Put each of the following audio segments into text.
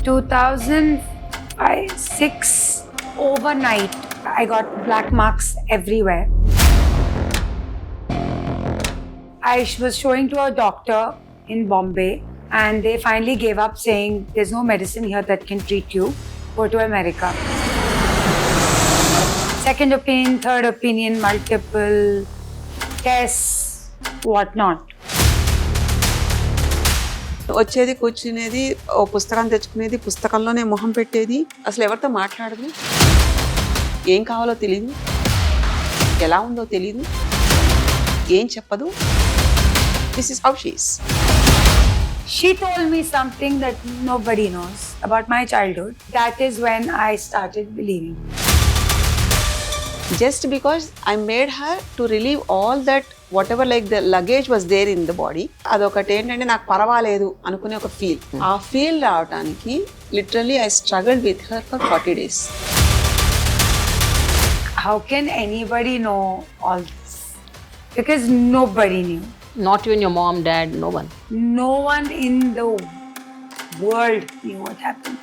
2005, 6, overnight, I got black marks everywhere. I was showing to a doctor in Bombay, and they finally gave up saying, there's no medicine here that can treat you. Go to America. Second opinion, third opinion, multiple tests, whatnot. వచ్చేది కూర్చునేది ఓ పుస్తకం తెచ్చుకునేది, పుస్తకంలోనే మొహం పెట్టేది, అసలు ఎవరితో మాట్లాడదు, ఏం కావాలో తెలియదు, ఎలా ఉందో తెలియదు, ఏం చెప్పదు. This is how she is. She told me something that nobody knows about my childhood. That is when I started believing. Just because I made her to relieve all that whatever like the luggage was there in the body, అదొకటి ఏంటంటే నాకు పర్వాలేదు అనుకునే ఒక feel. ఆ feel రావడానికి literally I struggled with her for 40 days. How can anybody know all this? Because nobody knew. Not even your mom, dad, no one. No one in the world knew what happened.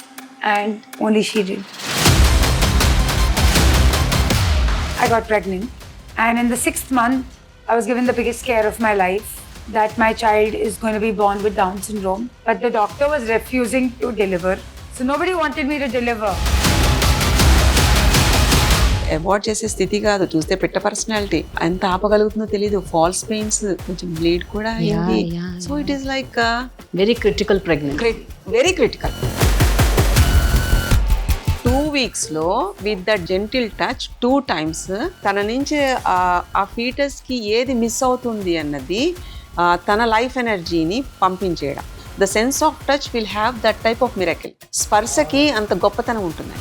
And only she did. I got pregnant. And in the 6th month, I was given the biggest scare of my life that my child is going to be born with Down syndrome. But the doctor was refusing to deliver. So nobody wanted me to deliver. Avoid చేసే స్థితి కాదు, చూస్తే పెట్ట personality ఎంత ఆపగలుగుతుందో తెలియదు, falls pains, కొంచెం bleed కూడా అయింది. So it is like Very critical pregnancy. Very critical. 2 weeksలో with the gentle touch 2 times తన నుంచి ఆ ఫీటస్కి ఏది మిస్ అవుతుంది అన్నది తన లైఫ్ ఎనర్జీని పంపించేయడం. The sense of touch will have that type of miracle. స్పర్శకి అంత గొప్పతనం ఉంటుంది.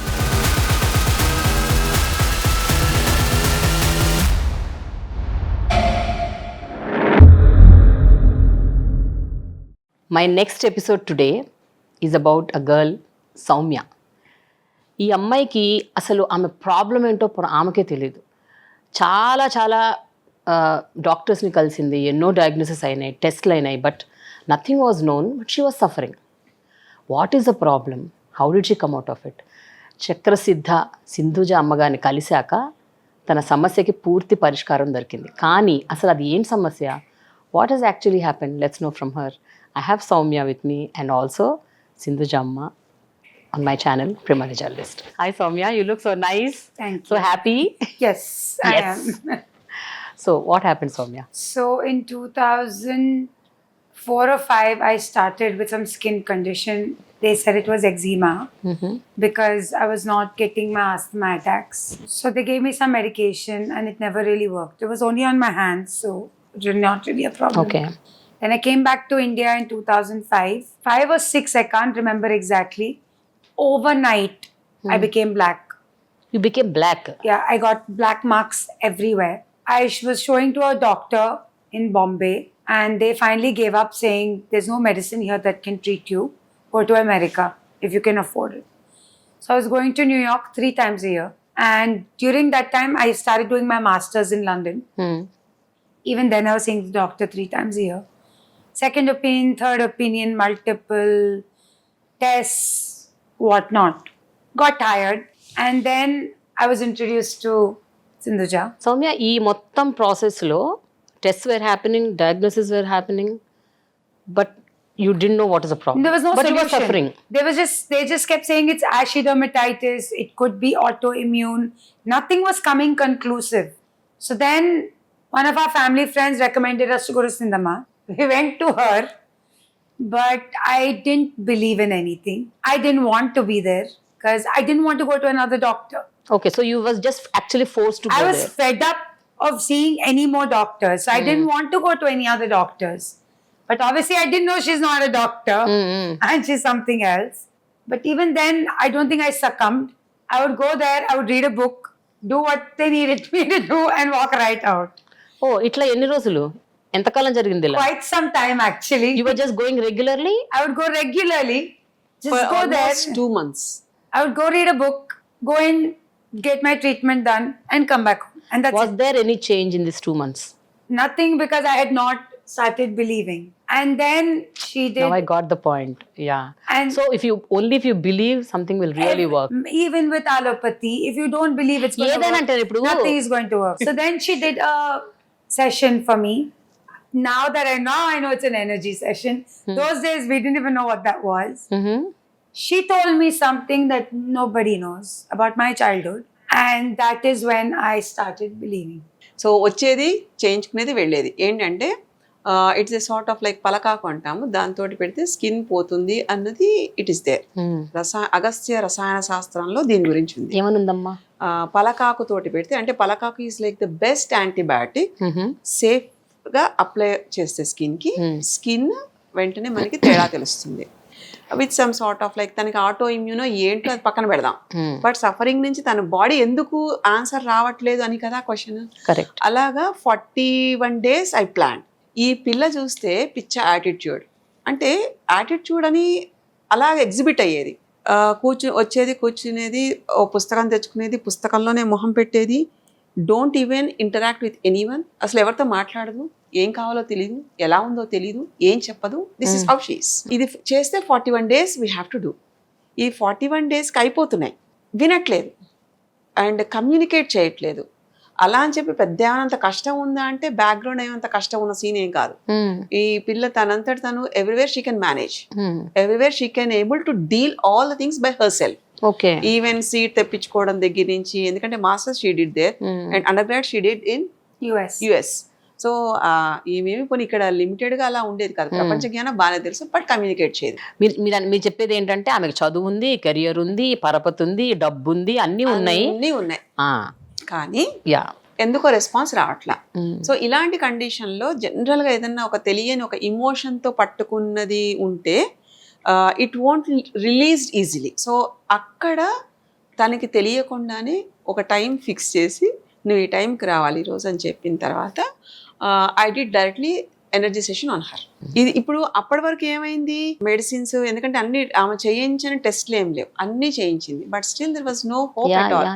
My next episode today is about a girl, Soumya. ఈ అమ్మాయికి అసలు ఆమె ప్రాబ్లం ఏంటో ఆమెకే తెలియదు. చాలా చాలా డాక్టర్స్ని కలిసింది, ఎన్నో డయాగ్నోసిస్ అయినాయి, టెస్ట్లు అయినాయి, but nothing was known, but she was suffering. What is the problem? How did she come out of it? Chakrasiddha Sindhuja అమ్మగారిని కలిశాక తన సమస్యకి పూర్తి పరిష్కారం దొరికింది. కానీ అసలు అది ఏం సమస్య? What he's actually happen? Let's know from her. I have Soumya with me and also Sindhuja Amma on my channel, Primary Journalist. Hi Soumya, you look so nice. Thank you. So happy. Yes, I Yes. am. So what happened, Soumya? So in 2004 or 5, I started with some skin condition. They said it was eczema because I was not getting my asthma attacks. So they gave me some medication and it never really worked. It was only on my hands, so it was not really a problem. Okay. Then I came back to India in 2005. 5 or 6, I can't remember exactly. Overnight, I became black. You became black. Yeah, I got black marks everywhere. I was showing to a doctor in Bombay, and they finally gave up saying, there's no medicine here that can treat you. Go to America if you can afford it. So I was going to New York 3 times a year. And during that time, I started doing my master's in London. Even then, I was seeing the doctor 3 times a year. Second opinion, third opinion, multiple tests, whatnot. Got tired. And then I was introduced to Sindhuja. Soumya, ఈ మొత్తం ప్రాసెస్లో tests were happening, diagnoses were happening, but you didn't know what is the problem. There was no but solution. you were suffering. They just kept saying it's ashidermatitis, it could be autoimmune. Nothing was coming conclusive. So then one of our family friends recommended us to go to Sindhamma. We went to her, but I didn't believe in anything. I didn't want to be there because I didn't want to go to another doctor. Okay, so you was just actually forced to go I was there. fed up of seeing any more doctors. So I didn't want to go to any other doctors. But obviously, I didn't know she's not a doctor and she's something else. But even then, I don't think I succumbed. I would go there, I would read a book, do what they needed me to do, and walk right out. ఓ ఇట్లా ఎన్ని రోజులు, ఎంతకాలం జరిగింది ఇలా? Quite some time, actually. You were just going regularly? I would go regularly, just For go there. almost 2 months. I would go read a book, go and get my treatment done, and come back home. And that's Was it. there any change in these 2 months? Nothing, because I had not started believing. And then she did. Now I got the point. Yeah. And So if you believe, something will really work. Even with allopathy, if you don't believe it's going to ఏదైనా work, అంటే ఇప్పుడు nothing is going to work. So then she did a session for me. Now I know it's an energy session. Those days we didn't even know what that was. Mhm. She told me something that nobody knows about my childhood, and that is when I started believing. So వచ్చేది చేయించుకునేది వెళ్ళేది ఏంటంటే it's a sort of like పలకాకు అంటాము, దాంతో పెడితే skin పోతుంది అన్నది ఇట్ ఈస్ దేర్. అగస్త్య రసాయన శాస్త్రంలో దీని గురించి ఉంది. ఏమనుందమ్మా? పలకాకు తోటి పెడితే అంటే పలకాకు is like the best antibiotic. Safe గా అప్లై చేస్తే స్కిన్ వెంటనే మనకి తేడా తెలుస్తుంది. With some sort of like తనకి ఆటో ఇమ్యూనో ఏంటో అది పక్కన పెడదాం, బట్ సఫరింగ్ నుంచి తన బాడీ ఎందుకు ఆన్సర్ రావట్లేదు అని కదా క్వశ్చన్. కరెక్ట్. అలాగా 41 days ఐ ప్లాన్. ఈ పిల్ల చూస్తే పిచ్చ యాటిట్యూడ్, అంటే యాటిట్యూడ్ అని అలాగ ఎగ్జిబిట్ అయ్యేది. కూర్చునేది, ఓ పుస్తకం తెచ్చుకునేది, పుస్తకంలోనే మొహం పెట్టేది, don't even interact with anyone, అసలు ఎవరితో మాట్లాడదు, ఏం కావాలో తెలియదు, ఎలా ఉందో తెలియదు, ఏం చెప్పదు. This is how she is. ఇది చేస్తే 41 days we have to do. ఈ 41 daysకి అయిపోతున్నాయి, వినట్లేదు అండ్ కమ్యూనికేట్ చేయట్లేదు. అలా అని చెప్పి పెద్ద ఏమంత కష్టం ఉందా అంటే బ్యాక్గ్రౌండ్ ఏమంత కష్టం ఉన్న సీన్ ఏం కాదు. ఈ పిల్ల తనంతట తను everywhere she can manage, everywhere she can able to deal all the things by herself. Okay. Even seat తెప్పించుకోవడం దగ్గర నుంచి, ఎందుకంటే masters she did there and undergrad she did in US. So ఈమెమి పోనీ ఇక్కడ limited గా అలా ఉండేది కాదు. ప్రపంచ జ్ఞానం బాగానే తెలుసు, బట్ కమ్యూనికేట్ చేయదు. మీరు చెప్పేది ఏంటంటే ఆమెకు చదువు ఉంది, కెరియర్ ఉంది, పరపతి ఉంది, డబ్బు ఉంది, అన్ని ఉన్నాయి. కానీ ఎందుకో రెస్పాన్స్ రావట్లా. సో ఇలాంటి కండిషన్ లో జనరల్ గా ఏదన్నా ఒక తెలియని ఒక ఇమోషన్ తో పట్టుకున్నది ఉంటే it won't release easily. So అక్కడ తనకి తెలియకుండానే ఒక టైం ఫిక్స్ చేసి నువ్వు ఈ టైంకి రావాలి ఈరోజు అని చెప్పిన తర్వాత I did directly energy session on her. ఇది ఇప్పుడు అప్పటి వరకు ఏమైంది, మెడిసిన్స్, ఎందుకంటే అన్ని ఆమె చేయించిన టెస్ట్లు ఏం లేవు, అన్ని చేయించింది, but still there was no hope at all.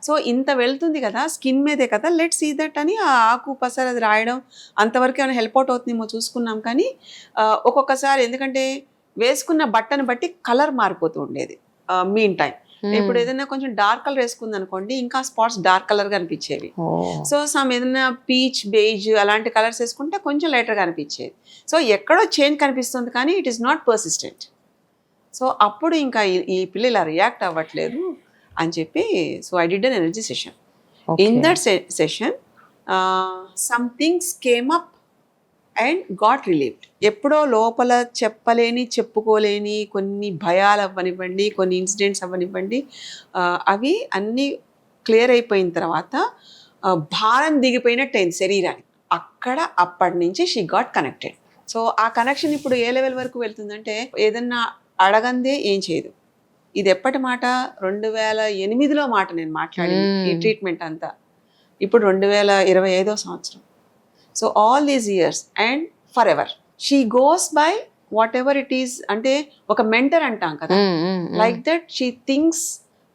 So ఇంత వెళ్తుంది కదా, స్కిన్ మీదే కదా, లెట్ సీ దట్ అని ఆ ఆకు పసరు అది రాయడం అంతవరకు ఏమైనా హెల్ప్ అవుట్ అవుతుందేమో చూసుకున్నాం. కానీ ఒక్కొక్కసారి ఎందుకంటే వేసుకున్న బట్టను బట్టి కలర్ మారిపోతూ ఉండేది. మీన్ టైం ఇప్పుడు ఏదైనా కొంచెం డార్క్ కలర్ వేసుకుంది అనుకోండి, ఇంకా స్పాట్స్ డార్క్ కలర్ గా అనిపించేవి. సో సమ్ ఏదైనా పీచ్, బేజ్ అలాంటి కలర్స్ వేసుకుంటే కొంచెం లైటర్ గా అనిపించేది. సో ఎక్కడో చేంజ్ కనిపిస్తుంది కానీ it is not persistent. So అప్పుడు ఇంకా ఈ పిల్ల ఇలా రియాక్ట్ అవ్వట్లేదు అని చెప్పి, so I did an energy session. In that session some things came up and got relieved. ఎప్పుడో లోపల చెప్పలేని, చెప్పుకోలేని కొన్ని భయాలు అవ్వనివ్వండి, కొన్ని ఇన్సిడెంట్స్ అవ్వనివ్వండి, అవి అన్నీ క్లియర్ అయిపోయిన తర్వాత భారం దిగిపోయినట్టయింది శరీరానికి. అప్పటి నుంచి షీ గాట్ కనెక్టెడ్. సో ఆ కనెక్షన్ ఇప్పుడు ఏ లెవెల్ వరకు వెళ్తుందంటే ఏదన్నా అడగందే ఏం చేయదు. ఇది ఎప్పటి మాట, 2008లో మాట నేను మాట్లాడింది ఈ ట్రీట్మెంట్ అంతా. ఇప్పుడు 2025వ సంవత్సరం. So all these years and for ever she goes by what ever it is. అంటే ఒక మెంటర్ అంటాం కదా, like that she thinks,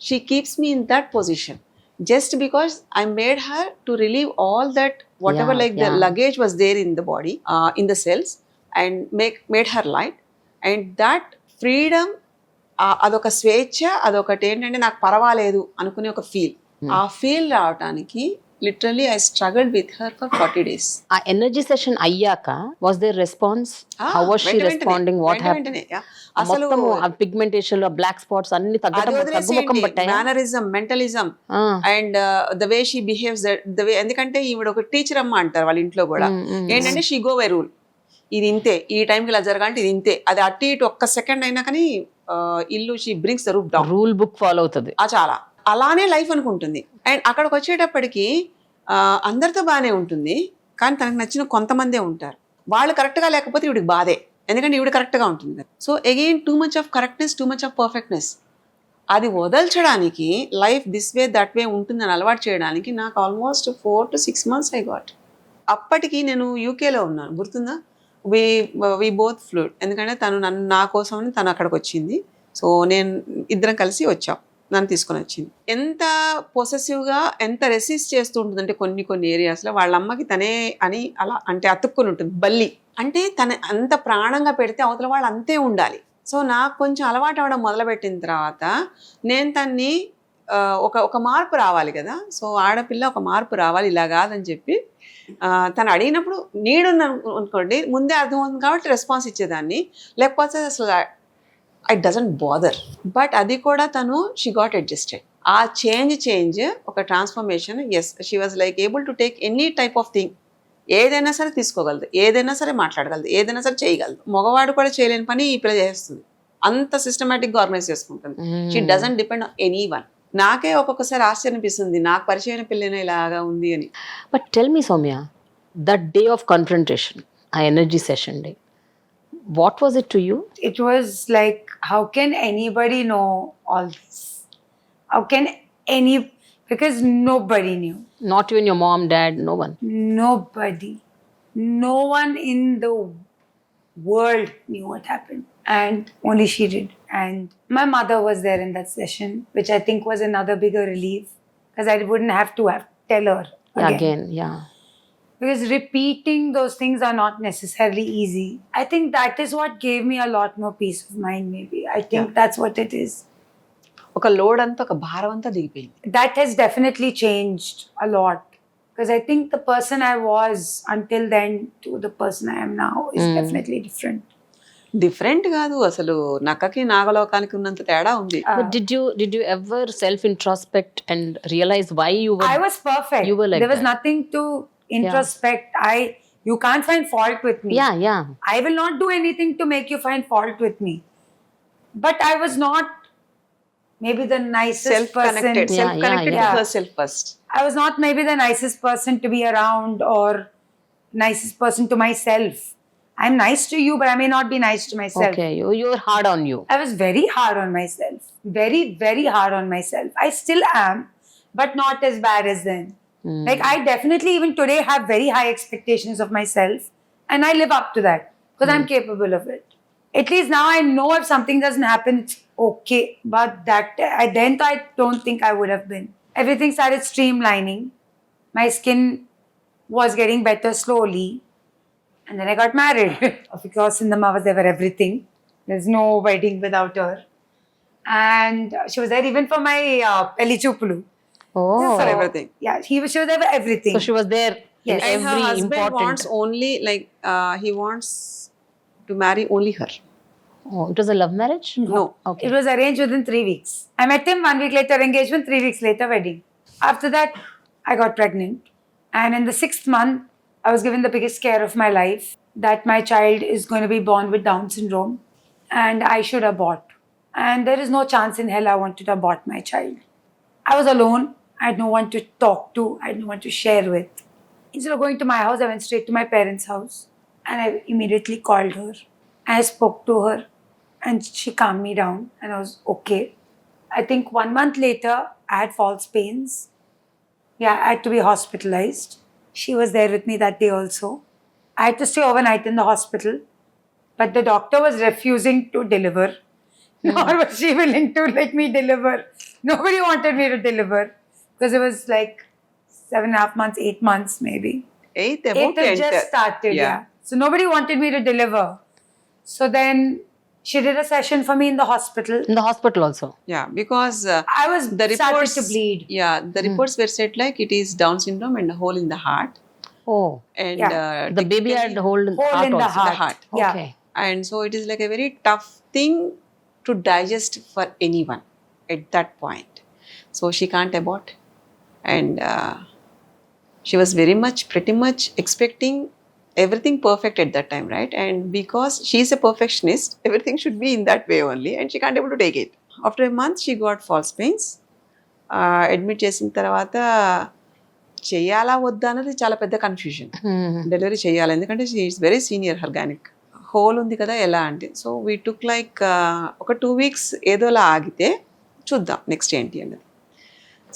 she keeps me in that position just because I made her to relieve all that whatever the luggage was there in the body, in the cells, and made her light. And that freedom, అదొక స్వేచ్ఛ, అదొకటి ఏంటంటే నాకు పర్వాలేదు అనుకునే ఒక feel. ఆ feel రావడానికి literally I struggled with her for 40 days. ఆ ఎనర్జీ సెషన్ అయ్యాక was there response? How was she responding? What happened? అసలు పిగ్మెంటేషన్, బ్లాక్ స్పాట్స్ అన్ని తగ్గుముఖం పట్టాయి. Mannerism, mentalism and the way she behaves, the way, ఎందుకంటే ఈవిడ ఒక టీచర్ అమ్మ అంటారు వాళ్ళ ఇంట్లో కూడా. ఏంటంటే షీ గో బై రూల్, ఇది ఇంతే, ఈ టైంకి ఇలా జరగాలంటే ఇది ఇంతే, అది అటు ఇటు ఒక్క సెకండ్ అయినా కానీ ఇల్లు she brings the roof down. Rule book follow అవుతుంది. చాలా అలానే లైఫ్ అనుకుంటుంది. అండ్ అక్కడికి వచ్చేటప్పటికి అందరితో బాగానే ఉంటుంది, కానీ తనకు నచ్చిన కొంతమందే ఉంటారు. వాళ్ళు కరెక్ట్గా లేకపోతే ఈవిడికి బాధే, ఎందుకంటే ఈవిడ కరెక్ట్గా ఉంటుంది. So again too much of correctness, too much of perfectness, అది వదల్చడానికి life this way that way ఉంటుందని అలవాటు చేయడానికి నాకు almost 4 to 6 months I got. అప్పటికి నేను యూకేలో ఉన్నాను, గుర్తుందా? వి బోత్ ఫ్లూడ్, ఎందుకంటే తను నా కోసం తను అక్కడికి వచ్చింది. సో నేను ఇద్దరం కలిసి వచ్చాం, నన్ను తీసుకొని వచ్చింది. ఎంత పొసెసివ్గా, ఎంత రెసిస్ట్ చేస్తూ ఉంటుంది అంటే కొన్ని ఏరియాస్లో వాళ్ళ అమ్మకి తనే అని అలా అంటే అతుక్కుని ఉంటుంది, బల్లి అంటే తన అంత ప్రాణంగా పెడితే అవతల వాళ్ళు అంతే ఉండాలి. సో నాకు కొంచెం అలవాటు అవ్వడం మొదలుపెట్టిన తర్వాత నేను తన్ని ఒక మార్పు రావాలి కదా, సో ఆడపిల్ల ఒక మార్పు రావాలి, ఇలా కాదని చెప్పి తను అడిగినప్పుడు నీడుంది అనుకోండి ముందే అర్థమవుతుంది కాబట్టి రెస్పాన్స్ ఇచ్చేదాన్ని, లేకపోతే అసలు ఐ డజంట్ బాదర్. బట్ అది కూడా తను షీ గాట్ అడ్జస్టెడ్. ఆ చేంజ్ ఒక transformation. Yes, she was like able to take any type of thing. ఏదైనా సరే తీసుకోగలదు, ఏదైనా సరే మాట్లాడగలదు, ఏదైనా సరే చేయగలదు. మగవాడు కూడా చేయలేని పని ఈ పిల్ల చేస్తుంది. అంత సిస్టమేటిక్గా ఆర్గనైజ్ చేసుకుంటుంది. She doesn't depend on any one. నాకే ఒక్కొక్కసారి ఆశ్చర్యం అనిపిస్తుంది, నాకు పరిచయమైన పిల్లనే ఇలాగా ఉంది అని. But tell me Soumya, that day of confrontation, ఆ energy session day, what was it to you? It was like, how can anybody know all this? How can because nobody knew. Not even your mom, dad, no one. Nobody. No one in the world knew what happened. And only she did. And my mother was there in that session, which I think was another bigger relief, because I wouldn't have to tell her again. Yeah. Because repeating those things are not necessarily easy. I think that is what gave me a lot more peace of mind, maybe. I think that's what it is. ఒక load అంతా, ఒక భారం అంతా దిగిపోయింది. That has definitely changed a lot. Because I think the person I was until then to the person I am now is definitely different. Different కాదు, అసలు నక్కకి నాగలోకానికి ఉన్నంత తేడా ఉంది. But did you ever self introspect and realize why you were? I was perfect. You were like there was that. nothing to introspect. You can't find fault with me. Yeah. I will not do anything to make you find fault with me. But I was not maybe the nicest Self-connected person. to Yeah. herself first. I was not maybe the nicest person to be around or nicest person to myself. I'm nice to you, but I may not be nice to myself. Okay, you were hard on you. I was very hard on myself. Very, very hard on myself. I still am, but not as bad as then. Like, I definitely even today have very high expectations of myself, and I live up to that because I'm capable of it. At least now I know if something doesn't happen, it's okay. But I don't think I would have been. Everything started streamlining. My skin was getting better slowly. And then I got married. Of course, in the Mavas, they were everything. There's no wedding without her. And she was there even for my Pelli Chupulu. Oh. For everything. Yeah, she was there for everything. So she was there Yes. in And her every husband important. wants only he wants to marry only her. Oh, it was a love marriage? No. Okay. It was arranged within 3 weeks. I met him 1 week later, engagement, 3 weeks later, wedding. After that, I got pregnant. And in the 6th month, I was given the biggest scare of my life, that my child is going to be born with Down syndrome and I should abort. And there is no chance in hell I wanted to abort my child. I was alone. I had no one to talk to. I had no one to share with. Instead of going to my house, I went straight to my parents' house and I immediately called her. I spoke to her and she calmed me down and I was okay. I think 1 month later, I had false pains. Yeah, I had to be hospitalized. She was there with me that day also. I had to stay overnight in the hospital, but the doctor was refusing to deliver. Nor was she willing to let me deliver. Nobody wanted me to deliver because it was like 7.5 months, 8 months maybe. Eighth It about to had just enter. started, Yeah. yeah. So nobody wanted me to deliver. So then she did a session for me in the hospital. In the hospital also. Yeah, because I was the started reports to bleed. Yeah, the reports were said like it is Down syndrome and a hole in the heart. Oh. And Yeah. The baby had typically- hold Hole in the also. heart. heart. Yeah. Okay. And so it is like a very tough thing to digest for anyone at that point. So she can't abort. And she was pretty much expecting everything perfect at that time, right? And because she's a perfectionist, everything should be in that way only, and she can't able to take it. After a month, she got false pains. Admit చేసిన తర్వాత చేయాలా వద్దా అన్నది చాలా పెద్ద confusion. Delivery చేయాలి, ఎందుకంటే she is very senior organic. Whole ఉంది కదా, ఎలా అంటే. సో వీ టుక్ లైక్ ఒక 2 weeks ఏదోలా ఆగితే చూద్దాం నెక్స్ట్ ఏంటి అన్నది.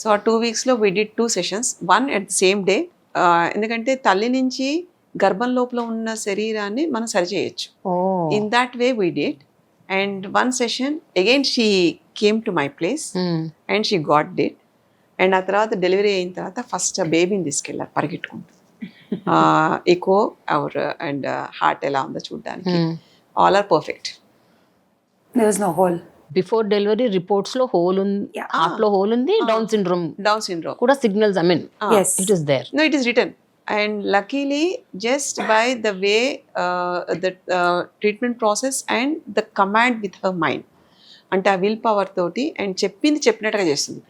సో ఆ 2 weeksలో we did 2 sessions, 1 at the same day. ఎందుకంటే తల్లి నుంచి గర్భం లోపల ఉన్న శరీరాన్ని మనం సరిచేయచ్చు. Oh. In that way we did. And 1 session again she came to my place and she got did. And ఆ తర్వాత డెలివరీ అయిన తర్వాత ఫస్ట్ ఆ బేబీని తీసుకెళ్ళారు పరిగెట్టుకుంటూ. ఎకో అవర్ అండ్ హార్ట్ ఎలా ఉందో చూడడానికి all are perfect. There was no hole. Before delivery reports లో హోల్ ఉంది, హార్ట్ లో హోల్ ఉంది, డౌన్ సిండ్రోమ్ కూడా signals, I mean Yes. It is there. No, it is written. And luckily, just by the way the treatment process and the command with her mind, అంటే ఆ will power తోటి and చెప్పింది చెప్పినట్టుగా చేస్తుంది.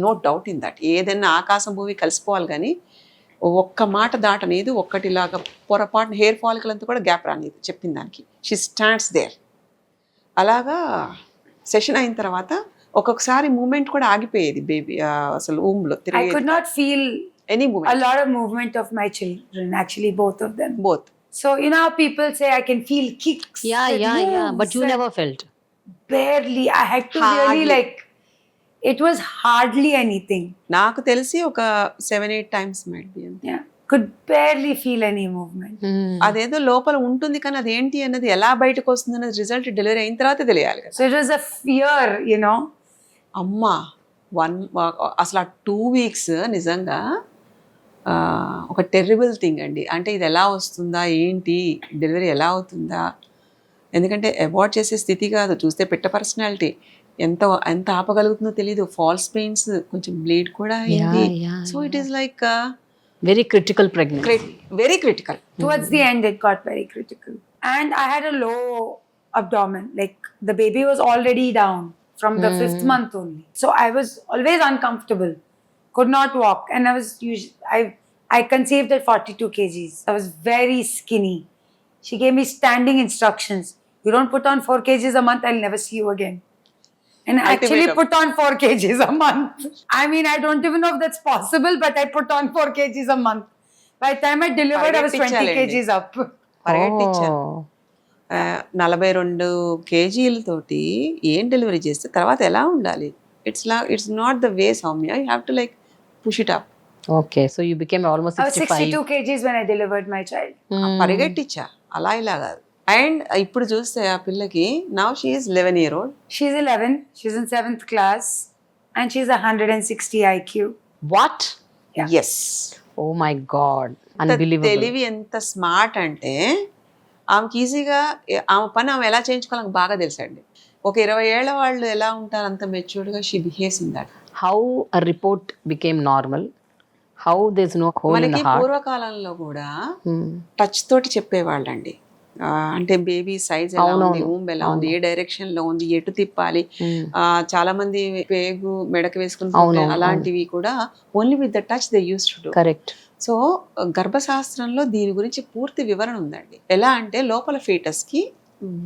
No doubt in that. ఏదైనా ఆకాశం భూమి కలిసిపోవాలి కానీ ఒక్క మాట దాటనేది, ఒక్కటిలాగా పొరపాటున హెయిర్ ఫాలికల్ అంతా కూడా గ్యాప్ రానిది చెప్పిన దానికి. She stands there. అలాగా సెషన్ అయిన తర్వాత ఒక్కొక్కసారి మూమెంట్ కూడా ఆగిపోయేది బేబీ అసలు ఊమ్లో I తిరిగి could not feel any a moment. lot of movement of my children, actually, both of them. Both. So, you know how people say, I can feel kicks. Yeah it yeah yeah, moves, but you and never felt. barely. I had to Hardly. really like, it was hardly anything. నాకు తెలిసి ఒక 7-8 times might be. Yeah. Could barely feel any movement. అదేదో లోపల ఉంటుంది కానీ అదేంటి అన్నది ఎలా బయటకు వస్తుంది అన్నది రిజల్ట్ డెలివరీ అయిన తర్వాత తెలియాలి కదా. So it was a fear, you know. అమ్మా అసలు ఆ 2 weeks నిజంగా ఒక టెర్రిబుల్ థింగ్ అండి. అంటే ఇది ఎలా వస్తుందా ఏంటి, డెలివరీ ఎలా అవుతుందా, ఎందుకంటే అవాయిడ్ చేసే స్థితి కాదు. చూస్తే పెట్ట పర్సనాలిటీ ఎంత ఎంత ఆపగలుగుతుందో తెలీదు. ఫాల్స్ పెయిన్స్, కొంచెం బ్లీడ్ కూడా అయింది. So it is like very critical pregnancy. Very critical. Towards the end, it got very critical. And I had a low abdomen. Like the baby was already down from the 5th month only. So I was always uncomfortable, could not walk. And I was I conceived at 42 kgs. I was very skinny. She gave me standing instructions. You don't put on 4 kgs a month, I'll never see you again. And I actually Ultimatum. put on 4 kgs a month. I mean, I don't even know if that's possible, but I put on 4 kgs a month. By the time I delivered, I was 20 పరిగెట్టించాలండి. kgs up. పరిగెట్టించాను. 42 kgలతోటి ఏం delivery చేస్తే తర్వాత ఎలా ఉండాలి? It's not the way Soumya. You have to like push it up. Okay, so you became almost I was 62 kgs when I delivered my child. పరిగెట్టించా, అలా ఇలా కాదు. And ఇప్పుడు చూస్తే ఆ పిల్లకి now she is 11-year-old. She's 11, she's in 7th class, and she's 160 IQ. What? Yeah. Yes. Oh my God, unbelievable. తెలివి ఎంత smart అంటే ఆమెకి ఈజీగా ఆమె పని ఆమె ఎలా చేయించుకోవాలని బాగా తెలుసండి. ఒక 20 ఏళ్ల వాళ్ళు ఎలా ఉంటారు అంత మెచ్యూర్డ్గా she behaves in that. How a report became normal? How there is no hole in the మనకి హార్ట్? పూర్వకాలంలో కూడా టచ్ తోటి చెప్పేవాళ్ళండి. అంటే బేబీ సైజ్ ఎలా ఉంది, ఊంబ్ ఎలా ఉంది, ఏ డైరెక్షన్ లో ఉంది, ఎటు తిప్పాలి. చాలా మంది పేగు మెడకు వేసుకుని అలాంటివి కూడా only with the touch they use to do. Correct. So గర్భశాస్త్రంలో దీని గురించి పూర్తి వివరణ ఉందండి. ఎలా అంటే లోపల ఫీటస్ కి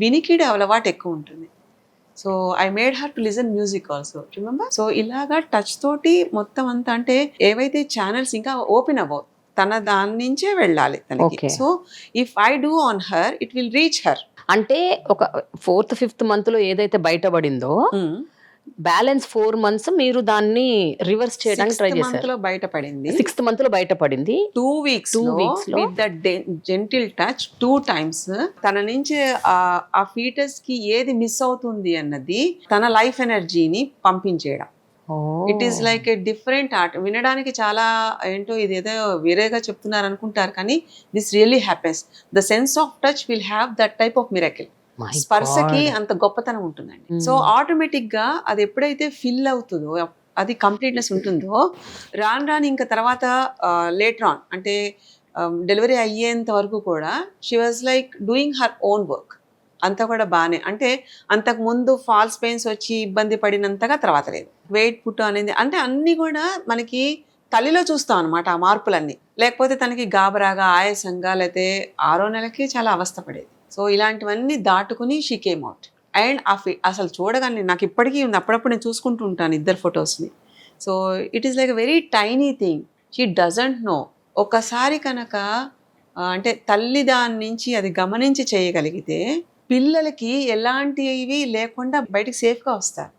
వినికిడి అలవాటు ఎక్కువ ఉంటుంది. So I made her to listen music also, remember. So ఇలాగా టచ్ తోటి మొత్తం అంతా, అంటే ఏవైతే ఛానల్స్ ఇంకా ఓపెన్ అవ్వవు, తన దాని నుంచే వెళ్ళాలి తనకి. So if I do on her it will reach her. అంటే ఒక 4th 5th month లో ఏదైతే బయటపడిందో బ్యాలెన్స్ 4 months మీరు దాన్ని రివర్స్ చేయడానికి ట్రై చేశారు. బయటపడింది 6th month లో బయటపడింది. 2 weeks లో with the gentle touch 2 times తన నుంచి ఆ ఫీటస్ కి ఏది మిస్ అవుతుంది అన్నది తన లైఫ్ ఎనర్జీని పంపించేయడం. It is like a different art. వినడానికి చాలా ఏంటో ఇదేదో వేరేగా చెప్తున్నారు అనుకుంటారు, కానీ this really happens. The sense of touch will have that type of miracle. స్పర్శకి అంత గొప్పతనం ఉంటుందండి. సో ఆటోమేటిక్ గా అది ఎప్పుడైతే ఫిల్ అవుతుందో, అది కంప్లీట్నెస్ ఉంటుందో, రాను ఇంకా తర్వాత లేటర్ ఆన్ అంటే డెలివరీ అయ్యేంత వరకు కూడా she was like doing her own work. అంతా కూడా బాగానే, అంటే అంతకు ముందు ఫాల్స్ పెయిన్స్ వచ్చి ఇబ్బంది పడినంతగా తర్వాత లేదు. వెయిట్ పుట్టు అనేది అంటే అన్ని కూడా మనకి తల్లిలో చూస్తాం అనమాట ఆ మార్పులన్నీ. లేకపోతే తనకి గాబరాగా, ఆయాసంగా, లేకపోతే 6వ నెలకి చాలా అవస్థ పడేది. సో ఇలాంటివన్నీ దాటుకుని షీ కేమ్ అవుట్. అండ్ అసలు చూడగానే నాకు ఇప్పటికీ ఉంది, అప్పుడప్పుడు నేను చూసుకుంటూ ఉంటాను ఇద్దరు ఫొటోస్ని. So it is like a very tiny thing. She doesn't know. ఒకసారి కనుక అంటే తల్లి దాని నుంచి అది గమనించి చేయగలిగితే పిల్లలకి ఎలాంటివి లేకుండా బయటికి సేఫ్గా వస్తారు.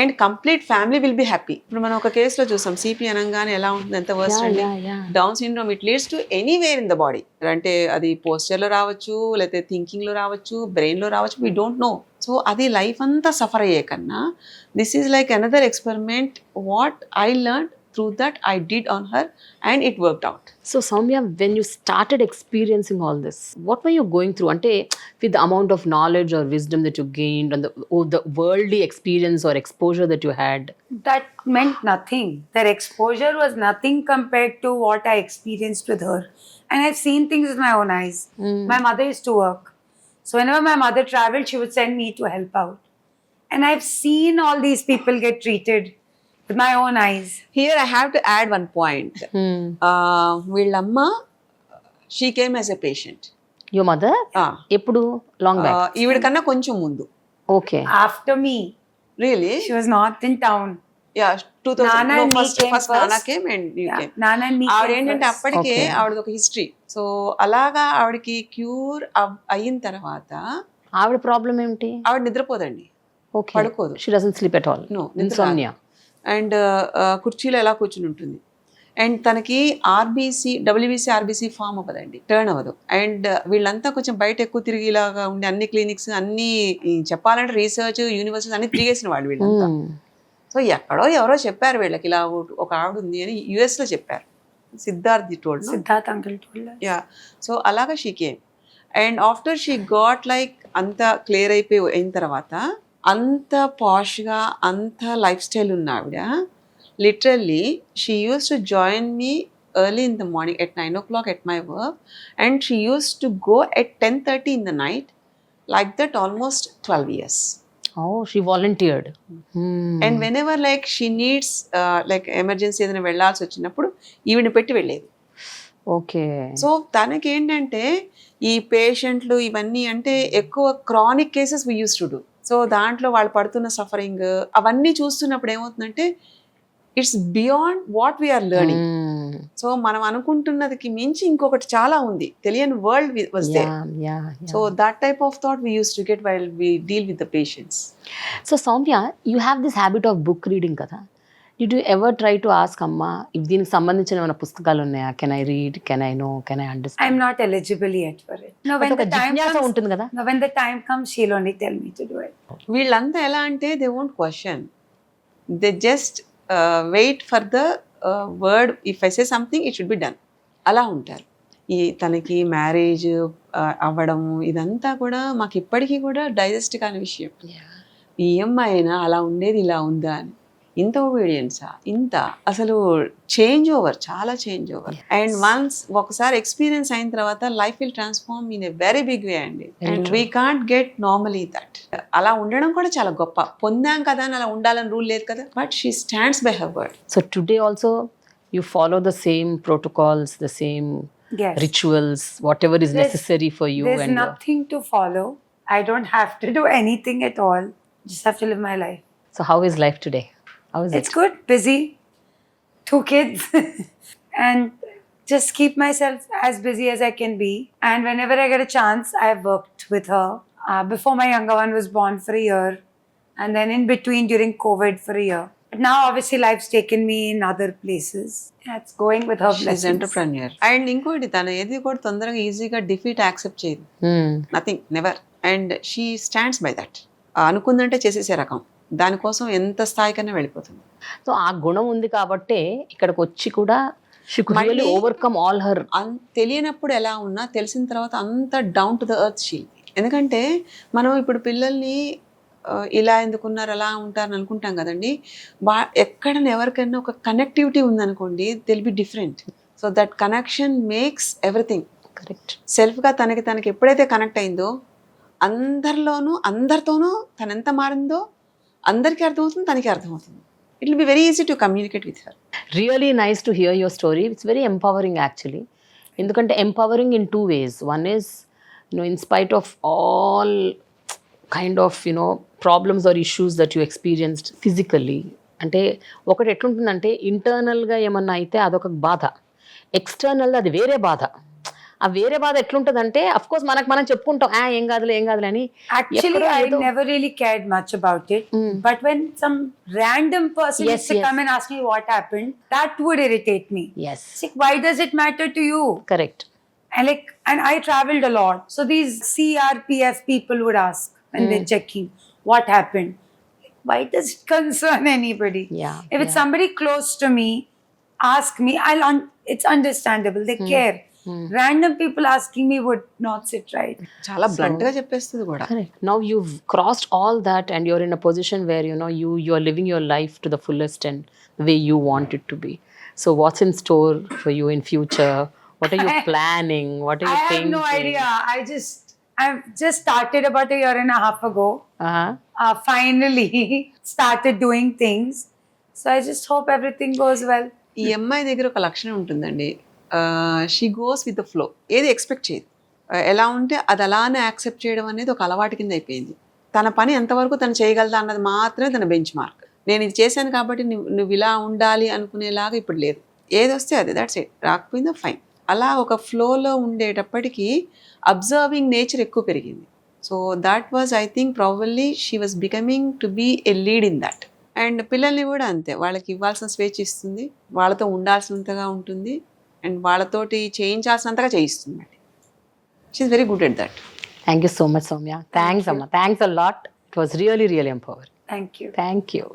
And complete family will be happy. ఇప్పుడు మనం ఒక కేసులో చూసాం, సిపి అనగానే ఎలా ఉంటుంది, ఎంత వర్స్ట్ అండి. Down syndrome it leads to anywhere in the body. అంటే అది పోస్చర్లో రావచ్చు, లేకపోతే థింకింగ్లో రావచ్చు, బ్రెయిన్లో రావచ్చు, వీ డోంట్ నో. సో అది లైఫ్ అంతా సఫర్ అయ్యే కన్నా this is like another experiment what I learn through that I did on her, and it worked out. So Soumya, when you started experiencing all this, what were you going through? Ante, with the amount of knowledge or wisdom that you gained and the worldly experience or exposure that you had. That meant nothing. Their exposure was nothing compared to what I experienced with her. And I've seen things with my own eyes. My mother used to work. So whenever my mother traveled, she would send me to help out. And I've seen all these people get treated with my own eyes. Here I have to add one point. Villamma, she came as a patient. Your mother? Eppudu? Long back? Even kanna koncham mundu. Okay. After me. Really? She was not in town. Yeah, 2000. Nana and me came first Nana came and you came. Nana and me ఆవిడ came ఏంటంటే first. అప్పటికే Okay. ఆవిడది ఒక history. So అలాగా ఆవిడకి cure అయిన తర్వాత ఆవిడ ప్రాబ్లం ఏంటి? ఆవిడ నిద్రపోదండి, Okay. పడుకోదు. She doesn't sleep at all. No, Insomnia. And కుర్చీలో ఎలా కూర్చుని ఉంటుంది. అండ్ తనకి డబ్ల్యూబీసీ ఆర్బీసీ ఫామ్ అవ్వదండి, టర్న్ అవ్వదు. అండ్ వీళ్ళంతా కొంచెం బయట ఎక్కువ తిరిగిలాగా ఉండి అన్ని క్లినిక్స్ అన్ని చెప్పాలంటే రీసెర్చ్ యూనివర్సిటీస్ అన్ని తిరిగేసిన వాళ్ళు వీళ్ళంతా. సో ఎక్కడో ఎవరో చెప్పారు వీళ్ళకి ఇలా ఒక ఆవిడ ఉంది అని, యుఎస్ లో చెప్పారు. Siddharth told. Siddharth uncle told us. Yeah, so అలాగా she came. And after she got like అంతా క్లియర్ అయిన తర్వాత, అంత పాష్గా అంత లైఫ్ స్టైల్ ఉన్న ఆవిడ literally she use to join me early in the morning at 9 o'clock at my work, and she used to go at 10:30 in the night, like that almost 12 years. Oh, she volunteered. And whenever like she needs like emergency ఏదైనా వెళ్ళాల్సి వచ్చినప్పుడు ఈవిని పెట్టి వెళ్ళేది. Okay. So తనకి ఏంటంటే ఈ పేషెంట్లు ఇవన్నీ అంటే ఎక్కువ chronic cases we use to do. So దాంట్లో వాళ్ళు పడుతున్న సఫరింగ్ అవన్నీ చూస్తున్నప్పుడు ఏమవుతుందంటే it's beyond what we are learning. So మనం అనుకుంటున్నదికి మించి ఇంకొకటి చాలా ఉంది, తెలియని world was there. So that type of thought we use to get while we deal with the patients. So Soumya, you have this habit of book reading kada. Did you ever try to ask Amma if దీనికి సంబంధించిన ఏమైనా పుస్తకాలు ఉన్నాయా? Can I read? Can I know? Can I understand? I'm not eligible yet for it. No, when ఒక the time Jignasa comes, ఉంటుంది కదా. no, when the time comes, she'll only tell me to do it. వీళ్ళంతా ఎలా అంటే they won't question, they just wait for the word. If I say something it should be done. అలా ఉంటారు. ఈ తనకి marriage అవ్వడము ఇదంతా కూడా మాకు ఇప్పటికీ కూడా డైజెస్ట్ కాని విషయం. ఈ అమ్మాయినా అలా ఉండేది ఇలా ఉందా అని, ఇంత ఒబీడియన్సా, ఇంత అసలు చేంజ్ ఓవర్, చాలా చేంజ్ ఓవర్. అండ్ వన్స్ ఒకసారి ఎక్స్పీరియన్స్ అయిన తర్వాత life will transform in a very big way అండి. And we can't get normally that. అలా ఉండడం కూడా చాలా గొప్ప. పొందాం కదా అని అలా ఉండాలని రూల్ లేదు కదా, but she stands by her word. So today also you follow the same protocols, the same Yes. rituals, whatever is necessary for you. There's And nothing to follow. I don't have to do anything at all. Just have to live my life. so how is life today? How is It's good, busy, 2 kids, and just keep myself as busy as I can be. And whenever I get a chance, I've worked with her. Before my younger one was born for a year, and then in between during COVID for a year. But now obviously life's taken me in other places. Yeah, it's going with her blessings. Entrepreneur. And ఇంకోటి తను ఏది కూడా తొందరగా ఈజీగా defeat accept చేయదు. Nothing, never. And she stands by that. అనుకుందంటే చేసేసే రకం, దానికోసం ఎంత స్థాయికైనా వెళ్ళిపోతుంది. సో ఆ గుణం ఉంది కాబట్టే ఇక్కడికి వచ్చి కూడా she could really మళ్ళీ overcome all her. తెలియనప్పుడు ఎలా ఉన్నా తెలిసిన తర్వాత అంత down to the earth she. ఎందుకంటే మనం ఇప్పుడు పిల్లల్ని ఇలా ఎందుకున్నారు అలా ఉంటారని అనుకుంటాం కదండి. ఎక్కడైనా ఎవరికైనా ఒక కనెక్టివిటీ ఉందనుకోండి, it'll be different. So that connection makes everything. Correct. సెల్ఫ్గా తనకి ఎప్పుడైతే కనెక్ట్ అయిందో అందరితోనూ తను ఎంత మారిందో అందరికీ అర్థమవుతుంది, తనకి అర్థమవుతుంది. It will be very easy to communicate with her. Really nice to hear your story. It's very empowering actually. ఎందుకంటే empowering in 2 ways. One is, in spite of all kind of, problems or issues that you experienced physically, అంటే ఒకటి ఎట్లుంటుందంటే ఇంటర్నల్గా ఏమన్నా అయితే అదొక బాధ, ఎక్స్టర్నల్గా అది వేరే బాధ. ఆ వేరే బాధ ఎట్లుంటుందంటే అఫ్ కోర్స్ మనం చెప్పుకుంటాం ఏం కాదులే అని. Actually, I never really cared much about it. But when some random person used to come and ask me what happened, that would irritate me. Yes. It's like, why does it matter to you? Correct. And I traveled a lot. So these CRPF people would ask when they're checking what happened. Why does it concern anybody? Yeah. If it's somebody close to me, ask me, it's understandable. They care. Random people asking me would not sit right. చాలా blunt గా చెప్పేస్తుంది కూడా. Correct. Now you've crossed all that and you're in a position where you're living your life to the fullest and the way you want it to be. So what's in store for you in future? What are you planning? What are you I have thinking? no idea. I've just started about a year and a half ago. Uh-huh. Finally started doing things. So I just hope everything goes well. ఈ అమ్మాయి దగ్గర ఒక లక్షణం ఉంటుందండి. She goes with the flow. ఏది expect చేయదు. ఎలా ఉంటే అది అలానే యాక్సెప్ట్ చేయడం అనేది ఒక అలవాటు కింద అయిపోయింది. తన పని ఎంతవరకు తను చేయగలదా అన్నది మాత్రమే తన బెంచ్ మార్క్. నేను ఇది చేశాను కాబట్టి నువ్వు ఇలా ఉండాలి అనుకునేలాగా ఇప్పుడు లేదు. ఏది వస్తే అది దట్స్ ఇట్. రాకపోయిందా ఫైన్. అలా ఒక ఫ్లోలో ఉండేటప్పటికీ అబ్జర్వింగ్ నేచర్ ఎక్కువ పెరిగింది. So that was I think probably she was becoming to be a lead in that. And పిల్లల్ని కూడా అంతే, వాళ్ళకి ఇవ్వాల్సిన స్వేచ్ఛ ఇస్తుంది, వాళ్ళతో ఉండాల్సినంతగా ఉంటుంది, అండ్ వాళ్ళతోటి చేయించాల్సినంతగా చేయిస్తుంది. She is very good at that. Thank you so much, Soumya. Thanks, Amma. Thanks a lot. It was really, really empowering. Thank you. Thank you.